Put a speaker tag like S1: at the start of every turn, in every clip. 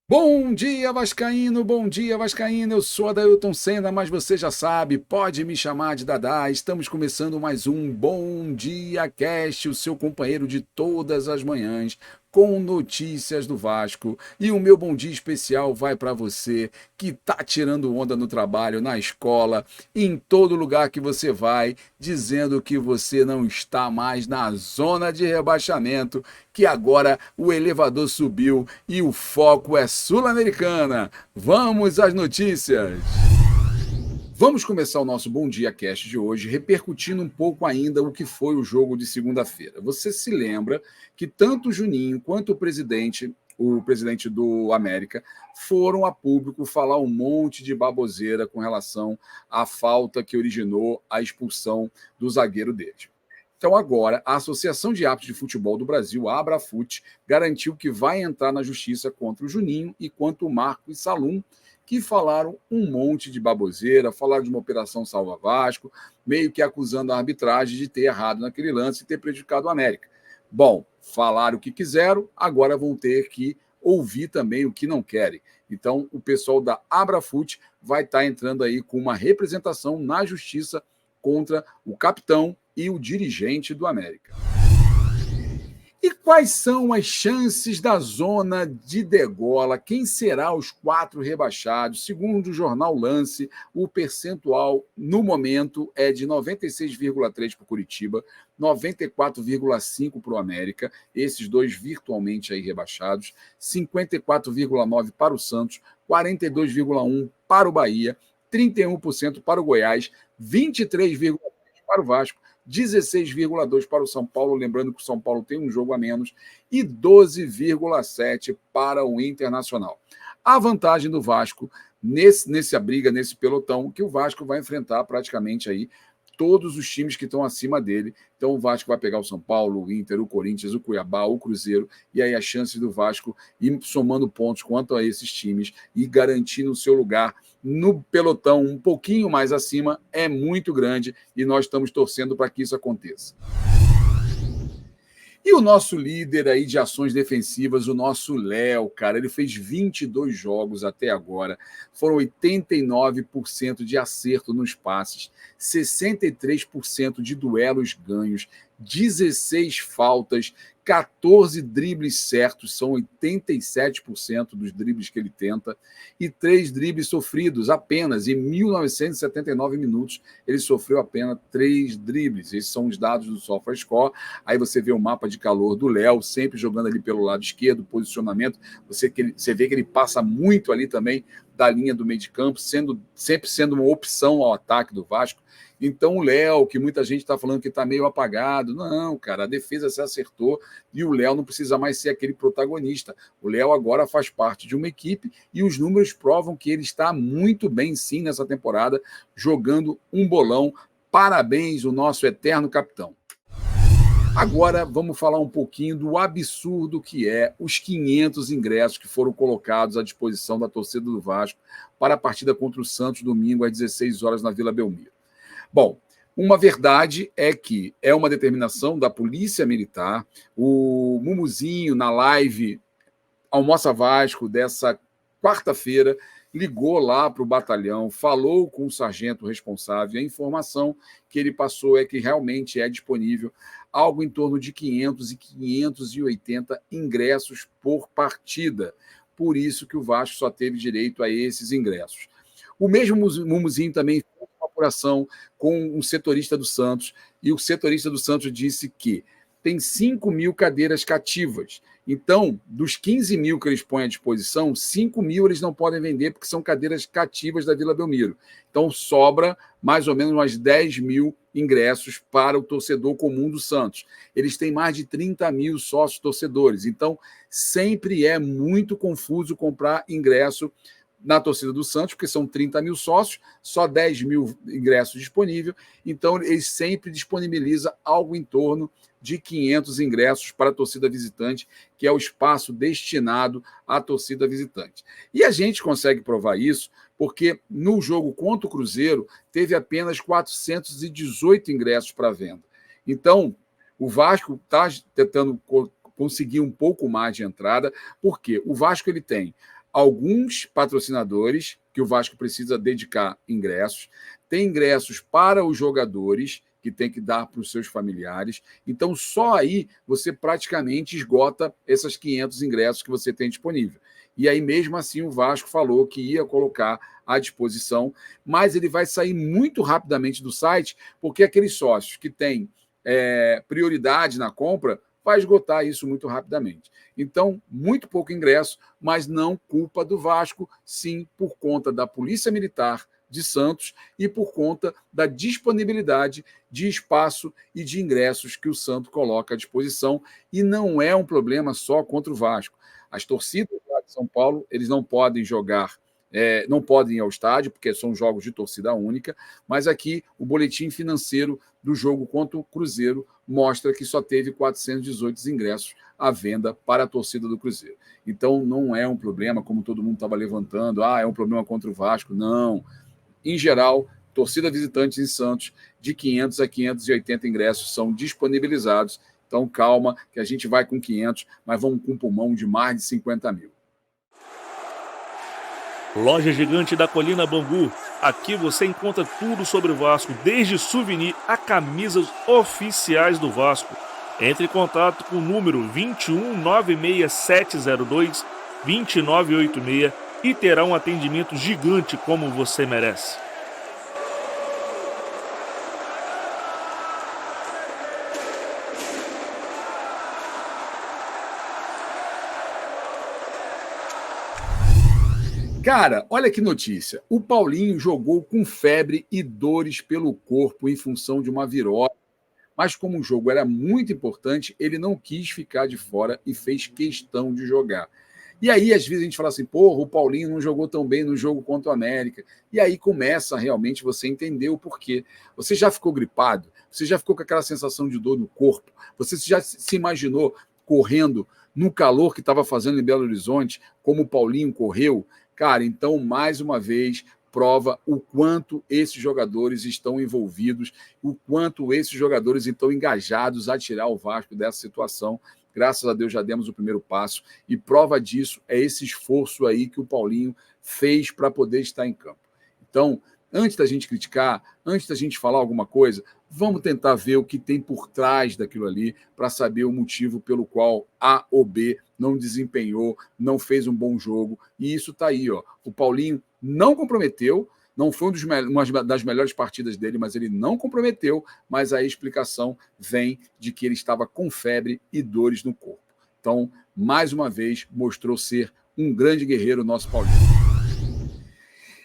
S1: Bom dia, Vascaíno, bom dia, Vascaíno. Eu sou Adailton Senna, mas você já sabe, pode me chamar de Dadá. Estamos começando mais um Bom Dia Cast, o seu companheiro de todas as manhãs, com notícias do Vasco. E o meu bom dia especial vai para você que tá tirando onda no trabalho, na escola, em todo lugar que você vai, dizendo que você não está mais na zona de rebaixamento, que agora o elevador subiu e o foco é Sul-Americana. Vamos às notícias! Vamos começar o nosso Bom Dia Cast de hoje repercutindo um pouco ainda o que foi o jogo de segunda-feira. Você se lembra que tanto o Juninho quanto o presidente do América, foram a público falar um monte de baboseira com relação à falta que originou a expulsão do zagueiro deles. Então, agora, a Associação de Árbitros de Futebol do Brasil, a Abrafut, garantiu que vai entrar na justiça contra o Juninho e contra o Marcos Salum, que falaram um monte de baboseira, falaram de uma operação Salva Vasco, meio que acusando a arbitragem de ter errado naquele lance e ter prejudicado o América. Bom, falaram o que quiseram, agora vão ter que ouvir também o que não querem. Então, o pessoal da Abrafut vai estar entrando aí com uma representação na justiça contra o capitão e o dirigente do América. E quais são as chances da zona de degola? Quem será os 4 rebaixados? Segundo o jornal Lance, o percentual no momento é de 96,3% para o Curitiba, 94,5% para o América, esses dois virtualmente aí rebaixados, 54,9% para o Santos, 42,1% para o Bahia, 31% para o Goiás, 23,3% para o Vasco, 16,2% para o São Paulo, lembrando que o São Paulo tem um jogo a menos, e 12,7% para o Internacional. A vantagem do Vasco nessa briga, nesse pelotão, que o Vasco vai enfrentar praticamente aí todos os times que estão acima dele. Então o Vasco vai pegar o São Paulo, o Inter, o Corinthians, o Cuiabá, o Cruzeiro, e aí a chance do Vasco ir somando pontos quanto a esses times e garantindo o seu lugar no pelotão um pouquinho mais acima é muito grande e nós estamos torcendo para que isso aconteça. E o nosso líder aí de ações defensivas, o nosso Léo, cara, ele fez 22 jogos até agora, foram 89% de acerto nos passes, 63% de duelos ganhos, 16 faltas, 14 dribles certos, são 87% dos dribles que ele tenta, e 3 dribles sofridos apenas. Em 1979 minutos, ele sofreu apenas 3 dribles. Esses são os dados do SofaScore. Aí você vê o mapa de calor do Léo, sempre jogando ali pelo lado esquerdo, posicionamento. Você vê que ele passa muito ali também da linha do meio de campo, sempre sendo uma opção ao ataque do Vasco. Então o Léo, que muita gente está falando que está meio apagado, não, cara, a defesa se acertou e o Léo não precisa mais ser aquele protagonista. O Léo agora faz parte de uma equipe e os números provam que ele está muito bem sim nessa temporada, jogando um bolão. Parabéns, o nosso eterno capitão. Agora vamos falar um pouquinho do absurdo que é os 500 ingressos que foram colocados à disposição da torcida do Vasco para a partida contra o Santos domingo às 16 horas na Vila Belmiro. Bom, uma verdade é que é uma determinação da Polícia Militar. O Mumuzinho, na live Almoça Vasco dessa quarta-feira, ligou lá para o batalhão, falou com o sargento responsável, a informação que ele passou é que realmente é disponível algo em torno de 500 e 580 ingressos por partida. Por isso que o Vasco só teve direito a esses ingressos. O mesmo Mumuzinho também fez uma apuração com um setorista do Santos, e o setorista do Santos disse que tem 5 mil cadeiras cativas. Então, dos 15 mil que eles põem à disposição, 5 mil eles não podem vender porque são cadeiras cativas da Vila Belmiro. Então, sobra mais ou menos umas 10 mil ingressos para o torcedor comum do Santos. Eles têm mais de 30 mil sócios torcedores. Então, sempre é muito confuso comprar ingresso na torcida do Santos, porque são 30 mil sócios, só 10 mil ingressos disponíveis, então ele sempre disponibiliza algo em torno de 500 ingressos para a torcida visitante, que é o espaço destinado à torcida visitante. E a gente consegue provar isso porque no jogo contra o Cruzeiro teve apenas 418 ingressos para venda. Então, o Vasco está tentando conseguir um pouco mais de entrada, porque o Vasco ele tem alguns patrocinadores que o Vasco precisa dedicar ingressos, tem ingressos para os jogadores que tem que dar para os seus familiares. Então, só aí você praticamente esgota esses 500 ingressos que você tem disponível. E aí, mesmo assim, o Vasco falou que ia colocar à disposição, mas ele vai sair muito rapidamente do site, porque aqueles sócios que têm prioridade na compra vai esgotar isso muito rapidamente. Então, muito pouco ingresso, mas não culpa do Vasco, sim por conta da Polícia Militar de Santos e por conta da disponibilidade de espaço e de ingressos que o Santos coloca à disposição. E não é um problema só contra o Vasco. As torcidas lá de São Paulo, eles não podem jogar, não podem ir ao estádio, porque são jogos de torcida única, mas aqui o boletim financeiro do jogo contra o Cruzeiro mostra que só teve 418 ingressos à venda para a torcida do Cruzeiro. Então, não é um problema, como todo mundo estava levantando, é um problema contra o Vasco. Não. Em geral, torcida visitante em Santos, de 500 a 580 ingressos são disponibilizados. Então, calma, que a gente vai com 500, mas vamos com um pulmão de mais de 50 mil.
S2: Loja Gigante da Colina Bambu. Aqui você encontra tudo sobre o Vasco, desde souvenir a camisas oficiais do Vasco. Entre em contato com o número 21 96702 2986 e terá um atendimento gigante como você merece.
S1: Cara, olha que notícia. O Paulinho jogou com febre e dores pelo corpo em função de uma virose, mas como o jogo era muito importante, ele não quis ficar de fora e fez questão de jogar. E aí, às vezes, a gente fala assim, porra, o Paulinho não jogou tão bem no jogo contra o América. E aí começa realmente você entender o porquê. Você já ficou gripado? Você já ficou com aquela sensação de dor no corpo? Você já se imaginou correndo no calor que estava fazendo em Belo Horizonte, como o Paulinho correu? Cara, então, mais uma vez, prova o quanto esses jogadores estão envolvidos, o quanto esses jogadores estão engajados a tirar o Vasco dessa situação. Graças a Deus já demos o primeiro passo, e prova disso é esse esforço aí que o Paulinho fez para poder estar em campo. Então, antes da gente criticar, antes da gente falar alguma coisa, vamos tentar ver o que tem por trás daquilo ali para saber o motivo pelo qual A ou B não desempenhou, não fez um bom jogo. E isso está aí. Ó. O Paulinho não comprometeu, não foi uma das melhores partidas dele, mas ele não comprometeu, mas a explicação vem de que ele estava com febre e dores no corpo. Então, mais uma vez, mostrou ser um grande guerreiro, o nosso Paulinho.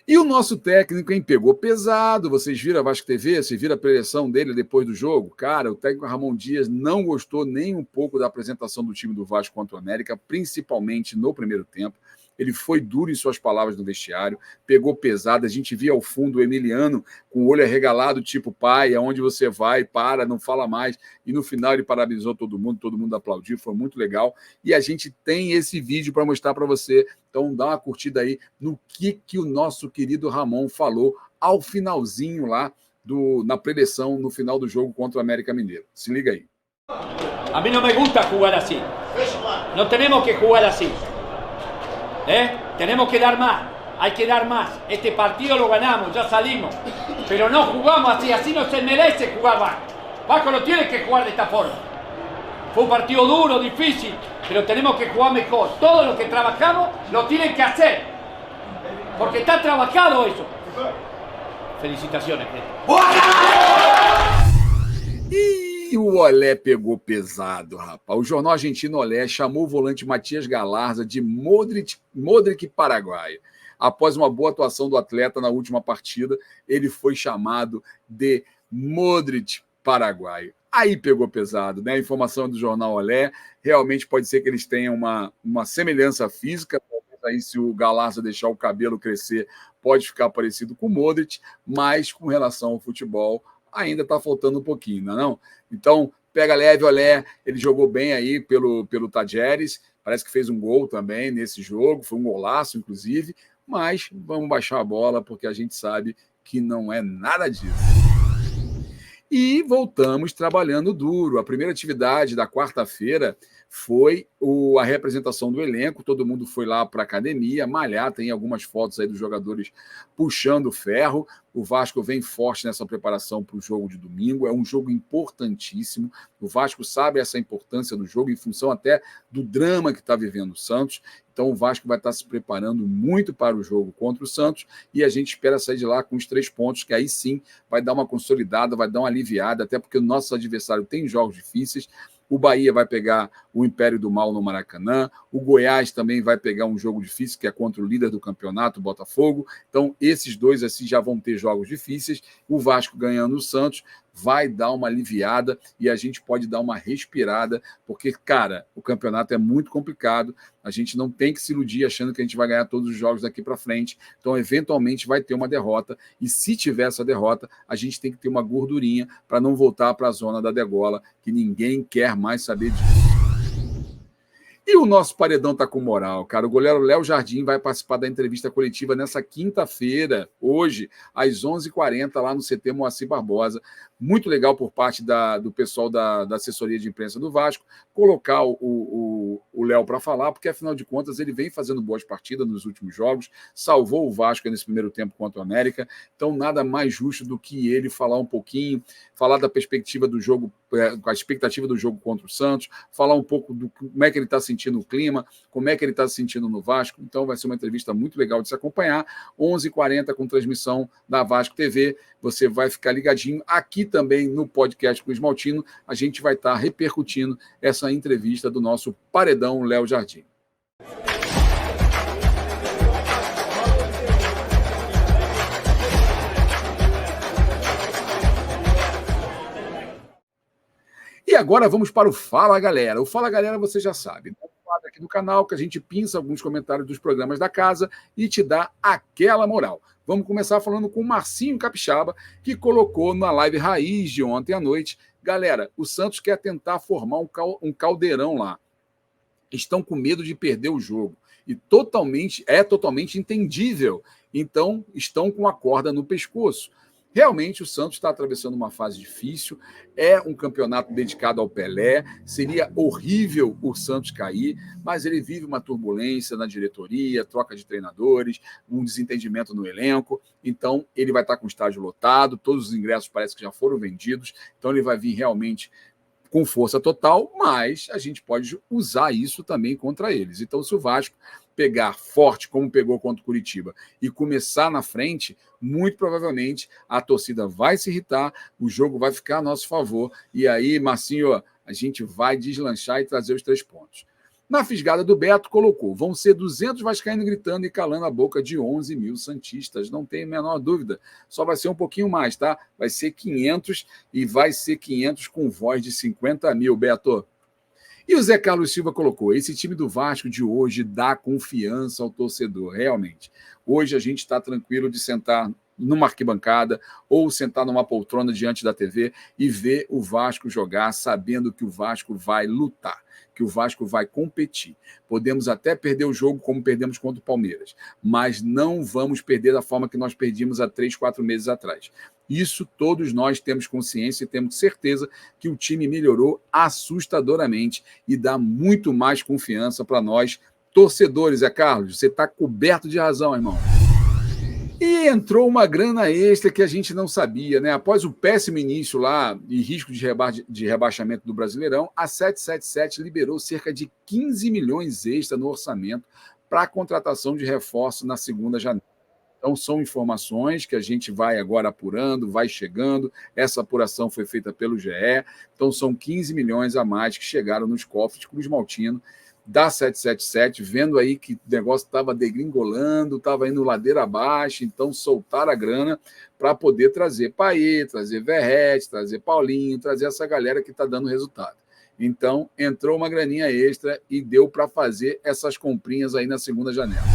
S1: E o nosso técnico, hein, pegou pesado. Vocês viram a Vasco TV? Vocês viram a preleção dele depois do jogo? Cara, o técnico Ramon Dias não gostou nem um pouco da apresentação do time do Vasco contra o América, principalmente no primeiro tempo. Ele foi duro em suas palavras no vestiário, pegou pesado. A gente via ao fundo o Emiliano com o olho arregalado, tipo, pai, aonde você vai? Para, não fala mais. E no final ele parabenizou todo mundo aplaudiu, foi muito legal. E a gente tem esse vídeo para mostrar para você. Então dá uma curtida aí no que o nosso querido Ramon falou ao finalzinho lá, na preleção, no final do jogo contra o América Mineiro. Se liga aí.
S3: A mí no me gusta jugar así. No tenemos que jugar así. Tenemos que dar más. Hay que dar más. Este partido lo ganamos, ya salimos. Pero no jugamos así. Así no se merece jugar Vasco. Vasco no tiene que jugar de esta forma. Fue un partido duro, difícil, pero tenemos que jugar mejor. Todo lo que trabajamos lo tienen que hacer. Porque está trabajado eso. Felicitaciones.
S1: E o Olé pegou pesado, rapaz. O jornal argentino Olé chamou o volante Matias Galarza de Modric paraguaio. Após uma boa atuação do atleta na última partida, ele foi chamado de Modric paraguaio. Aí pegou pesado, né? A informação do jornal Olé, realmente pode ser que eles tenham uma semelhança física, aí se o Galarza deixar o cabelo crescer, pode ficar parecido com o Modric, mas com relação ao futebol, ainda está faltando um pouquinho, não é não? Então, pega leve, olé, ele jogou bem aí pelo Tajeres, parece que fez um gol também nesse jogo, foi um golaço, inclusive, mas vamos baixar a bola, porque a gente sabe que não é nada disso. E voltamos trabalhando duro. A primeira atividade da quarta-feira foi a representação do elenco, todo mundo foi lá para a academia, malhar, tem algumas fotos aí dos jogadores puxando ferro. O Vasco vem forte nessa preparação para o jogo de domingo, é um jogo importantíssimo. O Vasco sabe essa importância do jogo, em função até do drama que está vivendo o Santos. Então o Vasco vai estar se preparando muito para o jogo contra o Santos e a gente espera sair de lá com os 3 pontos, que aí sim vai dar uma consolidada, vai dar uma aliviada, até porque o nosso adversário tem jogos difíceis. O Bahia vai pegar o Império do Mal no Maracanã. O Goiás também vai pegar um jogo difícil, que é contra o líder do campeonato, o Botafogo. Então, esses dois assim já vão ter jogos difíceis. O Vasco ganhando o Santos vai dar uma aliviada e a gente pode dar uma respirada, porque, cara, o campeonato é muito complicado. A gente não tem que se iludir achando que a gente vai ganhar todos os jogos daqui para frente. Então, eventualmente, vai ter uma derrota. E se tiver essa derrota, a gente tem que ter uma gordurinha para não voltar para a zona da degola, que ninguém quer mais saber disso. E o nosso paredão tá com moral, cara. O goleiro Léo Jardim vai participar da entrevista coletiva nessa quinta-feira, hoje, às 11h40, lá no CT Moacir Barbosa. Muito legal por parte do pessoal da assessoria de imprensa do Vasco, colocar o Léo para falar, porque, afinal de contas, ele vem fazendo boas partidas nos últimos jogos, salvou o Vasco nesse primeiro tempo contra o América, então nada mais justo do que ele falar um pouquinho, falar da perspectiva do jogo, a expectativa do jogo contra o Santos, falar um pouco do como é que ele está sentindo o clima, como é que ele está se sentindo no Vasco. Então vai ser uma entrevista muito legal de se acompanhar. 11h40 com transmissão da Vasco TV. Você vai ficar ligadinho. Aqui também no podcast com o Esmaltino, a gente vai estar repercutindo essa entrevista do nosso paredão Léo Jardim. E agora vamos para o Fala Galera. O Fala Galera você já sabe. Aqui no canal que a gente pinça alguns comentários dos programas da casa e te dá aquela moral. Vamos começar falando com o Marcinho Capixaba, que colocou na live Raiz de ontem à noite. Galera, o Santos quer tentar formar um caldeirão lá. Estão com medo de perder o jogo. E totalmente entendível. Então, estão com a corda no pescoço. Realmente o Santos está atravessando uma fase difícil, é um campeonato dedicado ao Pelé, seria horrível o Santos cair, mas ele vive uma turbulência na diretoria, troca de treinadores, um desentendimento no elenco, então ele vai estar com o estádio lotado, todos os ingressos parece que já foram vendidos, então ele vai vir realmente com força total, mas a gente pode usar isso também contra eles. Então, se o Vasco pegar forte, como pegou contra o Curitiba, e começar na frente, muito provavelmente a torcida vai se irritar, o jogo vai ficar a nosso favor, e aí, Marcinho, a gente vai deslanchar e trazer os 3 pontos. Na fisgada do Beto, colocou, vão ser 200 vascaínos gritando e calando a boca de 11 mil santistas, não tem a menor dúvida, só vai ser um pouquinho mais, tá? Vai ser 500 e vai ser 500 com voz de 50 mil, Beto. E o Zé Carlos Silva colocou, esse time do Vasco de hoje dá confiança ao torcedor, realmente. Hoje a gente está tranquilo de sentar numa arquibancada ou sentar numa poltrona diante da TV e ver o Vasco jogar, sabendo que o Vasco vai lutar, que o Vasco vai competir. Podemos até perder o jogo como perdemos contra o Palmeiras, mas não vamos perder da forma que nós perdíamos há 3, 4 meses atrás. Isso todos nós temos consciência e temos certeza que o time melhorou assustadoramente e dá muito mais confiança para nós, torcedores, Zé Carlos. Você está coberto de razão, irmão. E entrou uma grana extra que a gente não sabia, né? Após o péssimo início lá e risco de rebaixamento do Brasileirão, a 777 liberou cerca de 15 milhões extra no orçamento para a contratação de reforço na segunda janela. Então, são informações que a gente vai agora apurando, vai chegando. Essa apuração foi feita pelo GE. Então, são 15 milhões a mais que chegaram nos cofres Cruz Maltino da 777, vendo aí que o negócio estava degringolando, estava indo ladeira abaixo, então soltaram a grana para poder trazer Payet, trazer Verrete, trazer Paulinho, trazer essa galera que está dando resultado. Então, entrou uma graninha extra e deu para fazer essas comprinhas aí na segunda janela.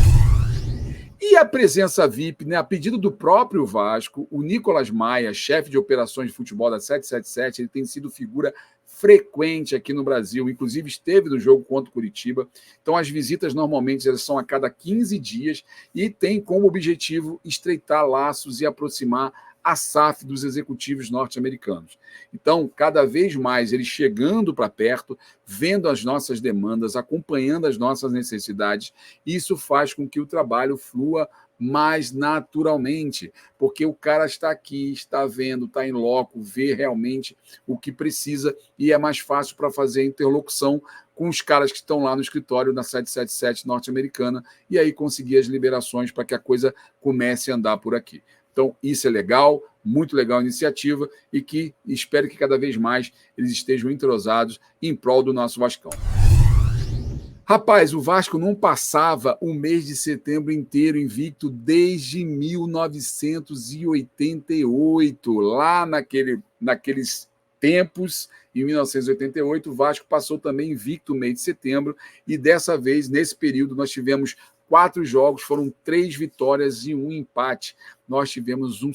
S1: E a presença VIP, né, a pedido do próprio Vasco, o Nicolas Maia, chefe de operações de futebol da 777, ele tem sido figura frequente aqui no Brasil, inclusive esteve no jogo contra o Curitiba. Então, as visitas normalmente elas são a cada 15 dias e tem como objetivo estreitar laços e aproximar a SAF dos executivos norte-americanos. Então, cada vez mais eles chegando para perto, vendo as nossas demandas, acompanhando as nossas necessidades, isso faz com que o trabalho flua mais naturalmente, porque o cara está aqui, está vendo, está em loco, vê realmente o que precisa e é mais fácil para fazer a interlocução com os caras que estão lá no escritório da 777 norte-americana e aí conseguir as liberações para que a coisa comece a andar por aqui. Então, isso é legal, muito legal a iniciativa e que espero que cada vez mais eles estejam entrosados em prol do nosso Vascão. Rapaz, o Vasco não passava o mês de setembro inteiro invicto desde 1988. Lá naqueles tempos, em 1988, o Vasco passou também invicto o mês de setembro e dessa vez, nesse período, nós tivemos 4 jogos, foram 3 vitórias e 1 empate. Nós tivemos um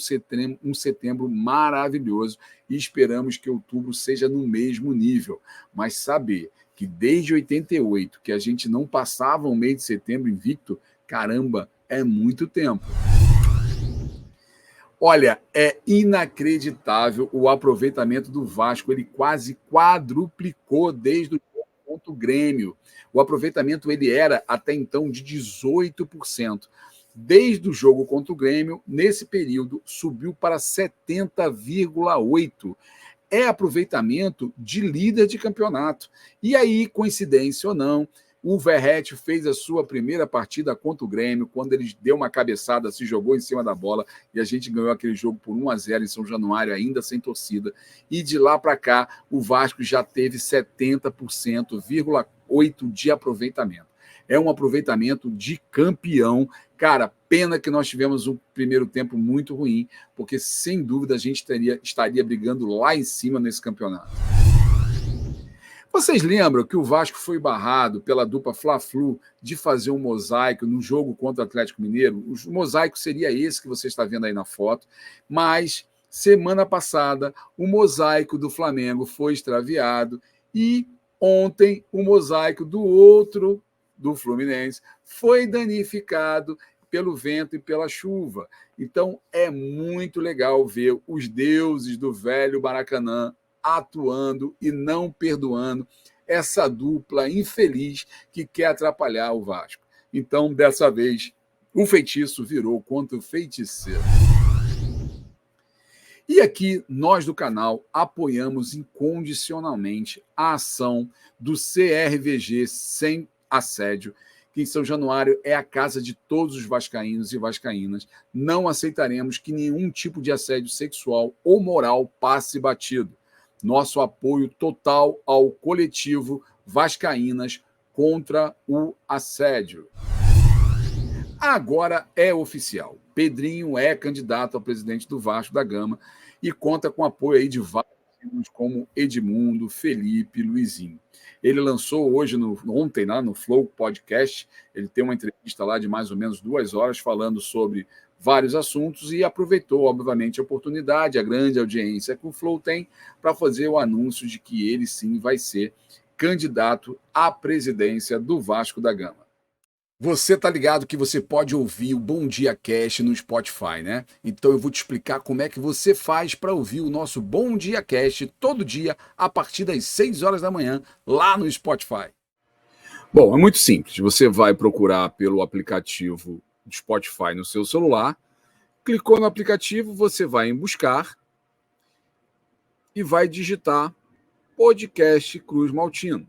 S1: setembro maravilhoso e esperamos que outubro seja no mesmo nível. Mas saber que desde 88, que a gente não passava o mês de setembro invicto, caramba, é muito tempo. Olha, é inacreditável o aproveitamento do Vasco, ele quase quadruplicou desde o jogo contra o Grêmio. O aproveitamento ele era até então de 18%. Desde o jogo contra o Grêmio, nesse período, subiu para 70,8%. É aproveitamento de líder de campeonato. E aí, coincidência ou não, o Verratti fez a sua primeira partida contra o Grêmio, quando ele deu uma cabeçada, se jogou em cima da bola, e a gente ganhou aquele jogo por 1-0 em São Januário, ainda sem torcida. E de lá para cá, o Vasco já teve 70,8% de aproveitamento. É um aproveitamento de campeão. Cara, pena que nós tivemos um primeiro tempo muito ruim, porque sem dúvida a gente estaria brigando lá em cima nesse campeonato. Vocês lembram que o Vasco foi barrado pela dupla Fla-Flu de fazer um mosaico no jogo contra o Atlético Mineiro? O mosaico seria esse que você está vendo aí na foto, mas semana passada o mosaico do Flamengo foi extraviado e ontem o mosaico do outro, do Fluminense, foi danificado pelo vento e pela chuva. Então é muito legal ver os deuses do velho Maracanã atuando e não perdoando essa dupla infeliz que quer atrapalhar o Vasco. Então, dessa vez, o feitiço virou contra o feiticeiro. E aqui, nós do canal apoiamos incondicionalmente a ação do CRVG Sem Assédio, que em São Januário é a casa de todos os vascaínos e vascaínas. Não aceitaremos que nenhum tipo de assédio sexual ou moral passe batido. Nosso apoio total ao coletivo Vascaínas contra o assédio. Agora é oficial. Pedrinho é candidato a presidente do Vasco da Gama e conta com apoio aí de vários como Edmundo, Felipe, Luizinho. Ele lançou ontem lá no Flow Podcast, ele tem uma entrevista lá de mais ou menos 2 horas falando sobre vários assuntos e aproveitou, obviamente, a oportunidade, a grande audiência que o Flow tem para fazer o anúncio de que ele sim vai ser candidato à presidência do Vasco da Gama. Você tá ligado que você pode ouvir o Bom Dia Cast no Spotify, né? Então eu vou te explicar como é que você faz para ouvir o nosso Bom Dia Cast todo dia a partir das 6 horas da manhã lá no Spotify. Bom, é muito simples. Você vai procurar pelo aplicativo do Spotify no seu celular, clicou no aplicativo, você vai em buscar e vai digitar Podcast Cruz Maltino.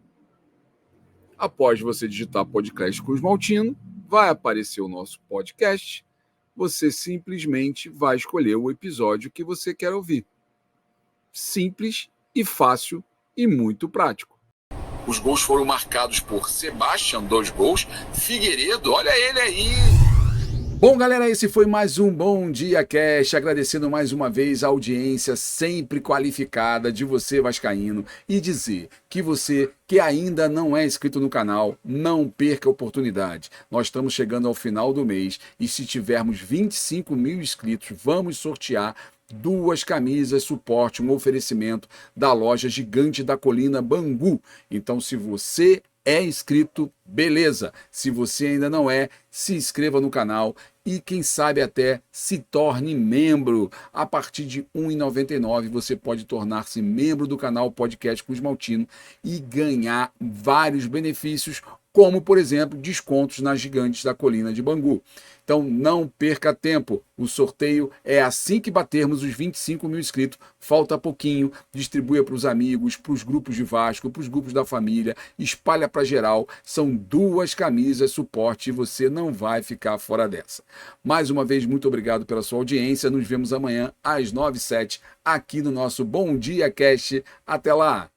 S1: Após você digitar Podcast Cruz Maltino, vai aparecer o nosso podcast. Você simplesmente vai escolher o episódio que você quer ouvir. Simples e fácil e muito prático. Os gols foram marcados por Sebastião, 2 gols. Figueiredo, olha ele aí. Bom, galera, esse foi mais um Bom Dia Cast, agradecendo mais uma vez a audiência sempre qualificada de você, vascaíno, e dizer que você que ainda não é inscrito no canal, não perca a oportunidade. Nós estamos chegando ao final do mês e se tivermos 25 mil inscritos, vamos sortear 2 camisas suporte, um oferecimento da loja Gigante da Colina Bangu. Então, se você é inscrito, beleza. Se você ainda não é, se inscreva no canal e quem sabe até se torne membro. A partir de R$ 1,99 você pode tornar-se membro do canal Podcast com Esmaltino e ganhar vários benefícios, como, por exemplo, descontos nas Gigantes da Colina de Bangu. Então não perca tempo, o sorteio é assim que batermos os 25 mil inscritos, falta pouquinho, distribua para os amigos, para os grupos de Vasco, para os grupos da família, espalha para geral, são 2 camisas suporte e você não vai ficar fora dessa. Mais uma vez, muito obrigado pela sua audiência, nos vemos amanhã às 9h07 aqui no nosso Bom Dia Cast, até lá!